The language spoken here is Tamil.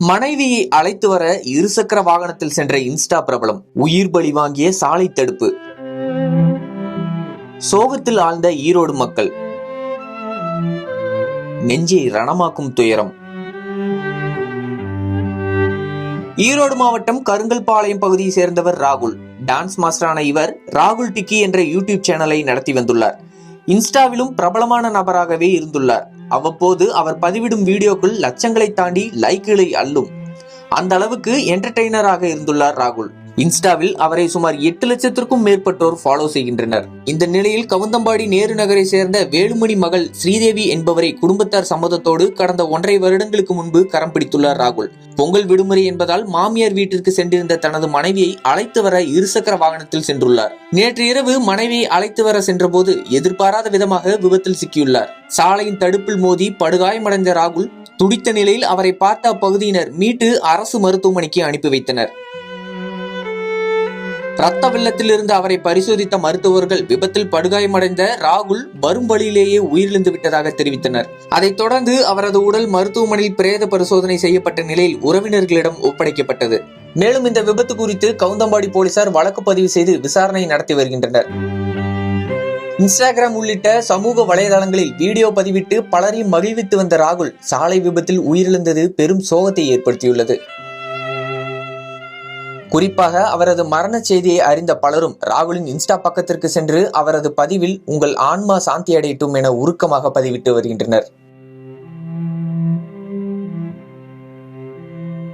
மனைவியை அழைத்து வர இருசக்கர வாகனத்தில் சென்ற இன்ஸ்டா பிரபலம் உயிர் பலி வாங்கிய சாலை தடுப்பு. சோகத்தில் ஆழ்ந்த ஈரோடு மக்கள். நெஞ்சை ரணமாக்கும் துயரம். ஈரோடு மாவட்டம் கருங்கல்பாளையம் பகுதியை சேர்ந்தவர் ராகுல். டான்ஸ் மாஸ்டரான இவர் ராகுல் டிக்கி என்ற யூடியூப் சேனலை நடத்தி வந்துள்ளார். இன்ஸ்டாவிலும் பிரபலமான நபராகவே இருந்துள்ளார். அவ்வப்போது அவர் பதிவிடும் வீடியோக்கள் லட்சங்களை தாண்டி லைக்குகளை அள்ளும். அந்த அளவுக்கு என்டர்டெய்னராக இருந்துள்ளார் ராகுல். இன்ஸ்டாவில் அவரை சுமார் 8 லட்சத்திற்கும் மேற்பட்டோர் ஃபாலோ செய்கின்றனர். இந்த நிலையில் கவுந்தம்பாடி நேரு நகரை சேர்ந்த வேலுமணி மகள் ஸ்ரீதேவி என்பவரை குடும்பத்தார் சம்மதத்தோடு கடந்த 1.5 வருடங்களுக்கு முன்பு கரம் பிடித்துள்ளார் ராகுல். பொங்கல் விடுமுறை என்பதால் மாமியார் வீட்டிற்கு சென்றிருந்த தனது மனைவியை அழைத்து வர இருசக்கர வாகனத்தில் சென்றுள்ளார். நேற்று இரவு மனைவியை அழைத்து வர சென்றபோது எதிர்பாராத விதமாக விபத்தில் சிக்கியுள்ளார். சாலையின் தடுப்பில் மோதி படுகாயமடைந்த ராகுல் துடித்த நிலையில் அவரை பார்த்த அப்பகுதியினர் மீட்டு அரசு மருத்துவமனைக்கு அனுப்பி வைத்தனர். ரத்த வெள்ளத்திலிருந்து அவரை பரிசோதித்த மருத்துவர்கள் விபத்தில் படுகாயமடைந்த ராகுல் வரும் வழியிலேயே உயிரிழந்து விட்டதாக தெரிவித்தனர். அதைத் தொடர்ந்து அவரது உடல் மருத்துவமனையில் பிரேத பரிசோதனை செய்யப்பட்ட நிலையில் உறவினர்களிடம் ஒப்படைக்கப்பட்டது. மேலும் இந்த விபத்து குறித்து கவுந்தம்பாடி போலீசார் வழக்கு பதிவு செய்து விசாரணை நடத்தி வருகின்றனர். இன்ஸ்டாகிராம் உள்ளிட்ட சமூக வலைதளங்களில் வீடியோ பதிவிட்டு பலரையும் மகிழ்வித்து வந்த ராகுல் சாலை விபத்தில் உயிரிழந்தது பெரும் சோகத்தை ஏற்படுத்தியுள்ளது. குறிப்பாக அவரது மரண செய்தியை அறிந்த பலரும் ராகுலின் இன்ஸ்டா பக்கத்திற்கு சென்று அவரது பதிவில் உங்கள் ஆன்மா சாந்தி அடையட்டும் என உருக்கமாக பதிவிட்டு வருகின்றனர்.